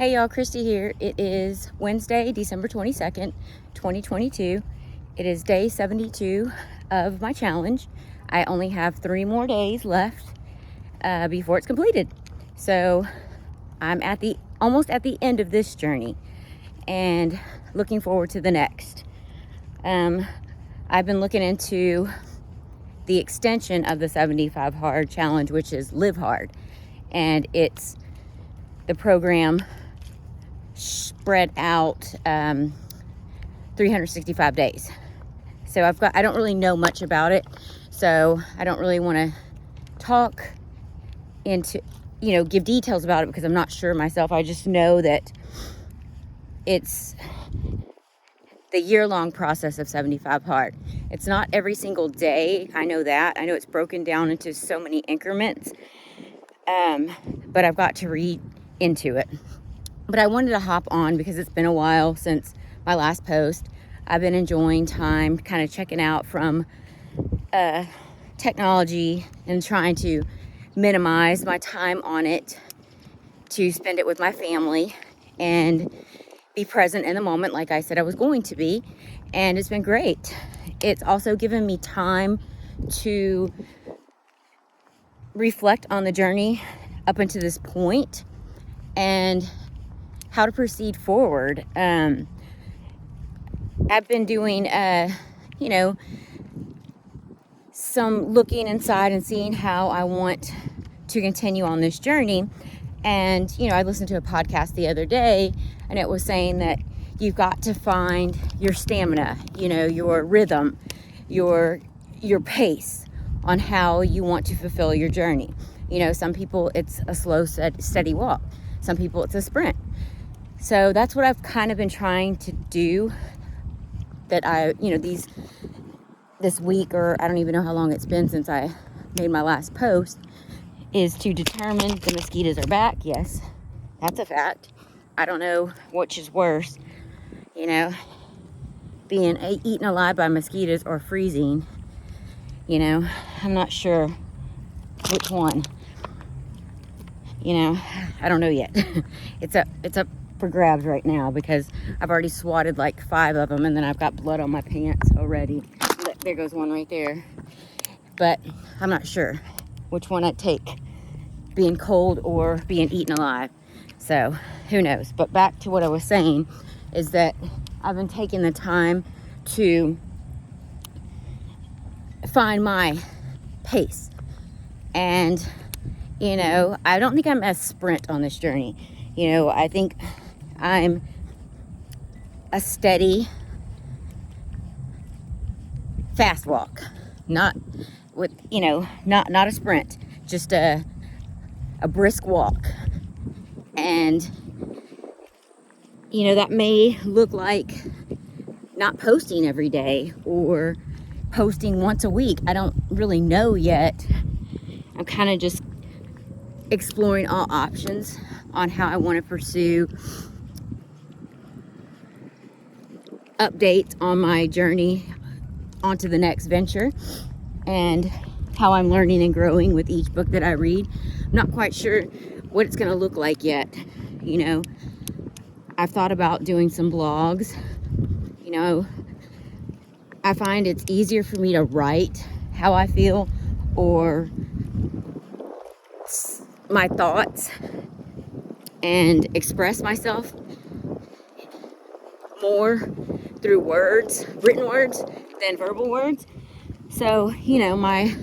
Hey y'all, Christy here. It is Wednesday, December 22nd, 2022. It is day 72 of my challenge. I only have 3 more days left before it's completed. So I'm almost at the end of this journey and looking forward to the next. I've been looking into the extension of the 75 Hard challenge, which is Live Hard. And it's the program spread out 365 days. So I don't really know much about it, so I don't really want to talk into, give details about it because I'm not sure myself. I just know that it's the year-long process of 75 Hard. It's not every single day. I know that. I know it's broken down into so many increments, but I've got to read into it. But I wanted to hop on because it's been a while since my last post. I've been enjoying time, kind of checking out from technology and trying to minimize my time on it to spend it with my family and be present in the moment like I said I was going to be. And it's been great. It's also given me time to reflect on the journey up until this point and how to proceed forward. I've been doing, some looking inside and seeing how I want to continue on this journey. And, I listened to a podcast the other day and it was saying that you've got to find your stamina, your rhythm, your pace on how you want to fulfill your journey. Some people it's a slow, steady walk. Some people it's a sprint. So that's what I've kind of been trying to do, that this week, or I don't even know how long it's been since I made my last post, is to determine the mosquitoes are back. Yes, that's a fact. I don't know which is worse, being eaten alive by mosquitoes or freezing. I'm not sure which one. I don't know yet. It's up for grabs right now because I've already swatted like 5 of them and then I've got blood on my pants already. There goes one right there. But I'm not sure which one I'd take, being cold or being eaten alive. So who knows? But back to what I was saying is that I've been taking the time to find my pace. And, I don't think I'm a sprint on this journey. I think I'm a steady, fast walk, not with, not a sprint, just a brisk walk. And, that may look like not posting every day or posting once a week. I don't really know yet. I'm kind of just exploring all options on how I want to pursue updates on my journey onto the next venture and how I'm learning and growing with each book that I read. I'm not quite sure what it's going to look like yet. I've thought about doing some blogs. I find it's easier for me to write how I feel or my thoughts and express myself more through written words than verbal words. So, my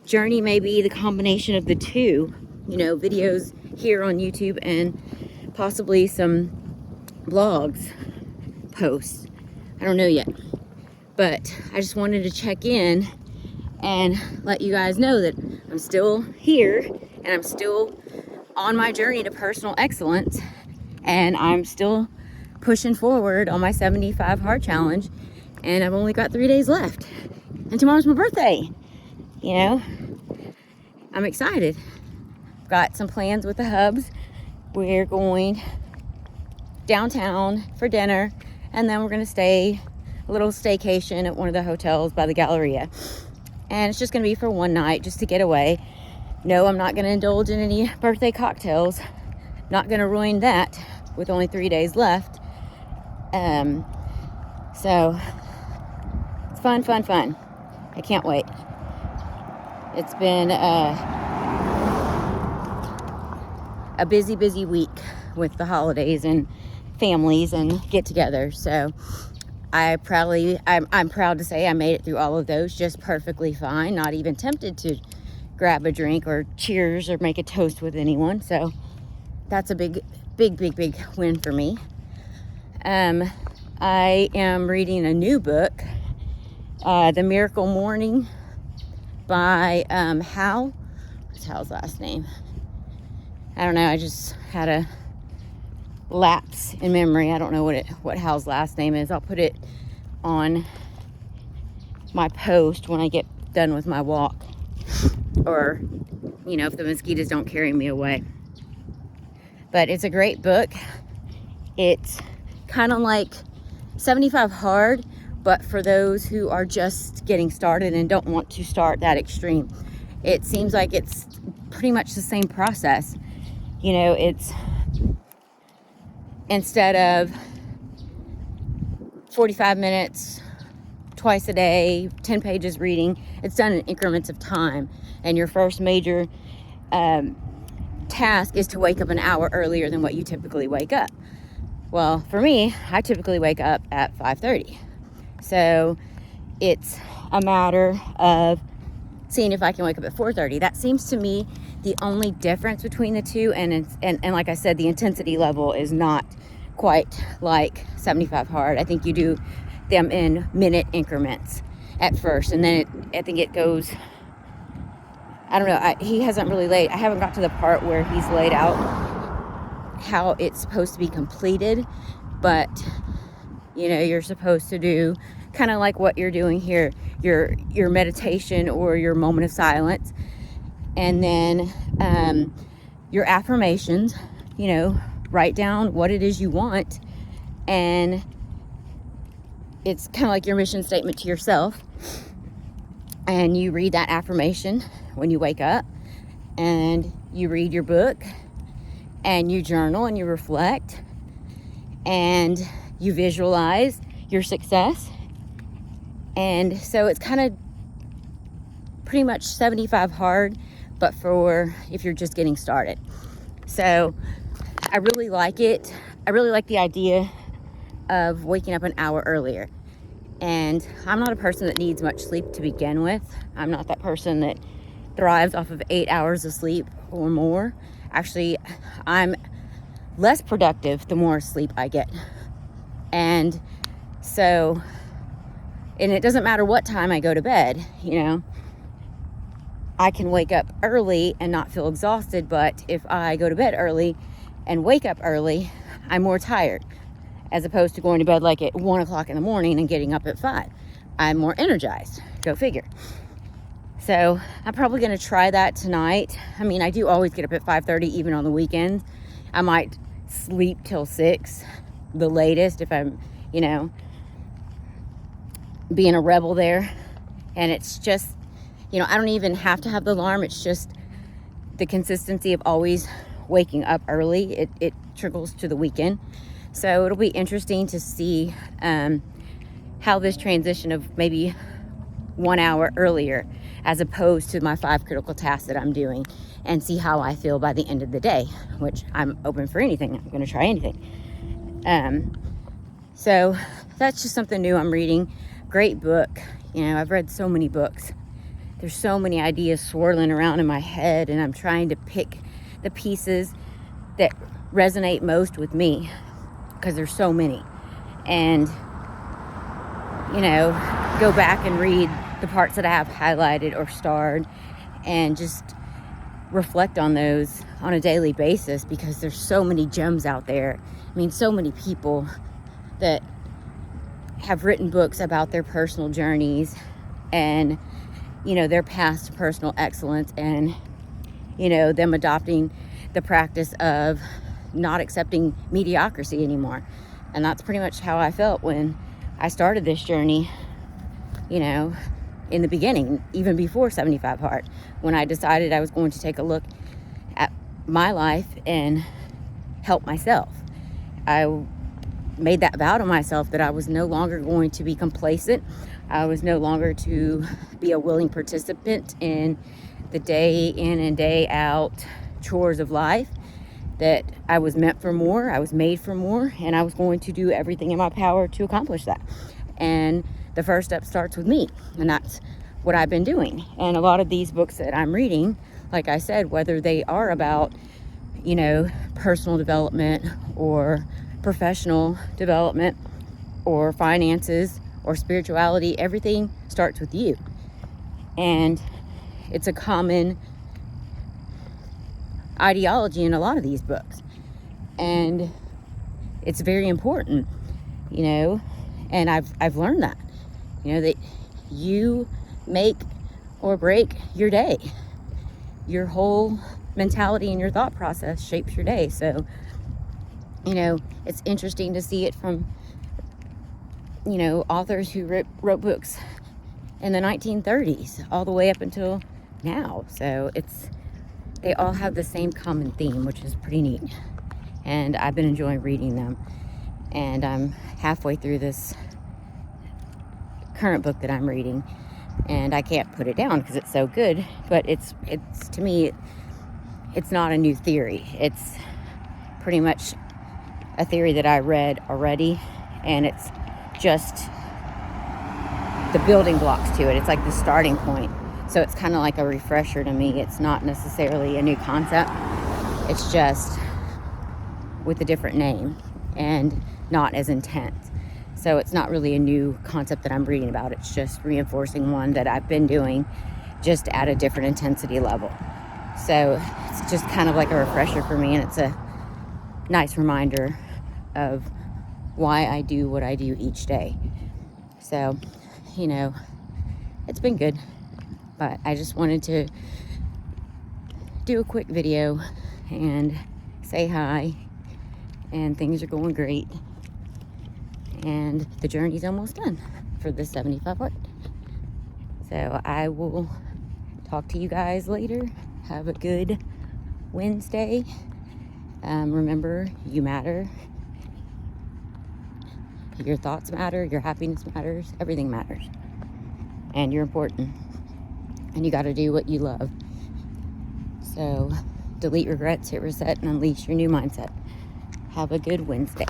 journey may be the combination of the two, videos here on YouTube and possibly some blogs posts. I don't know yet, but I just wanted to check in and let you guys know that I'm still here and I'm still on my journey to personal excellence, and I'm still pushing forward on my 75 Hard challenge, and I've only got 3 days left, and tomorrow's my birthday. I'm excited. Got some plans with the hubs. We're going downtown for dinner, and then we're going to stay a little staycation at one of the hotels by the Galleria, and it's just going to be for one night just to get away. No, I'm not going to indulge in any birthday cocktails not going to ruin that with only 3 days left. So it's fun. I can't wait. It's been a busy week with the holidays and families and get-togethers. So I'm proud to say I made it through all of those just perfectly fine. Not even tempted to grab a drink or cheers or make a toast with anyone. So that's a big win for me. I am reading a new book, The Miracle Morning by Hal. What's Hal's last name? I don't know. I just had a lapse in memory. I don't know what Hal's last name is. I'll put it on my post when I get done with my walk, or if the mosquitoes don't carry me away. But it's a great book. It's kind of like 75 Hard, but for those who are just getting started and don't want to start that extreme. It seems like it's pretty much the same process. It's instead of 45 minutes twice a day, 10 pages reading, it's done in increments of time. And your first major task is to wake up an hour earlier than what you typically wake up. Well, for me, I typically wake up at 5:30. So it's a matter of seeing if I can wake up at 4:30. That seems to me the only difference between the two. And like I said, the intensity level is not quite like 75 Hard. I think you do them in minute increments at first. And then I think it goes, I don't know. He hasn't really I haven't got to the part where he's laid out how it's supposed to be completed. But, you're supposed to do kind of like what you're doing here, your meditation or your moment of silence. And then your affirmations, write down what it is you want. And it's kind of like your mission statement to yourself. And you read that affirmation when you wake up. And you read your book. And you journal and you reflect. And you visualize your success. And so it's kind of pretty much 75 Hard, but for if you're just getting started. So I really like it. I really like the idea of waking up an hour earlier. And I'm not a person that needs much sleep to begin with. I'm not that person that thrives off of 8 hours of sleep or more. Actually, I'm less productive the more sleep I get. And so, and it doesn't matter what time I go to bed, I can wake up early and not feel exhausted. But if I go to bed early and wake up early, I'm more tired, as opposed to going to bed like at 1 o'clock in the morning and getting up at 5. I'm more energized. Go figure. So I'm probably going to try that tonight. I mean, I do always get up at 5:30, even on the weekends. I might sleep till 6, the latest, if I'm, being a rebel there. And it's just, I don't even have to have the alarm. It's just the consistency of always waking up early. It trickles to the weekend. So it'll be interesting to see how this transition of maybe 1 hour earlier, as opposed to my 5 critical tasks that I'm doing, and see how I feel by the end of the day, which I'm open for anything. I'm going to try anything. So that's just something new I'm reading. Great book. I've read so many books. There's so many ideas swirling around in my head, and I'm trying to pick the pieces that resonate most with me, because there's so many. And, go back and read the parts that I have highlighted or starred, and just reflect on those on a daily basis, because there's so many gems out there. I mean, so many people that have written books about their personal journeys and, their path to personal excellence, and, them adopting the practice of not accepting mediocrity anymore. And that's pretty much how I felt when I started this journey, in the beginning, even before 75 Hard, when I decided I was going to take a look at my life and help myself. I made that vow to myself that I was no longer going to be complacent. I was no longer to be a willing participant in the day in and day out chores of life, that I was meant for more, I was made for more, and I was going to do everything in my power to accomplish that. And the first step starts with me, and that's what I've been doing. And a lot of these books that I'm reading, like I said, whether they are about, you know, personal development or professional development or finances or spirituality, everything starts with you. And it's a common ideology in a lot of these books, and it's very important, you know. And I've learned that, you know, that you make or break your day. Your whole mentality and your thought process shapes your day. So, you know, it's interesting to see it from, you know, authors who wrote books in the 1930s all the way up until now. So they all have the same common theme, which is pretty neat. And I've been enjoying reading them. And I'm halfway through this current book that I'm reading, and I can't put it down because it's so good. But it's to me, it's not a new theory. It's pretty much a theory that I read already, and it's just the building blocks to it. It's like the starting point. So it's kind of like a refresher to me. It's not necessarily a new concept. It's just with a different name and not as intense. So it's not really a new concept that I'm reading about. It's just reinforcing one that I've been doing, just at a different intensity level. So it's just kind of like a refresher for me, and it's a nice reminder of why I do what I do each day. So, you know, it's been good. But I just wanted to do a quick video and say hi, and things are going great, and the journey's almost done for the 75 foot. So I will talk to you guys later. Have a good Wednesday. Remember, you matter. Your thoughts matter, your happiness matters, everything matters, and you're important. And you got to do what you love. So delete regrets, hit reset, and unleash your new mindset. Have a good Wednesday.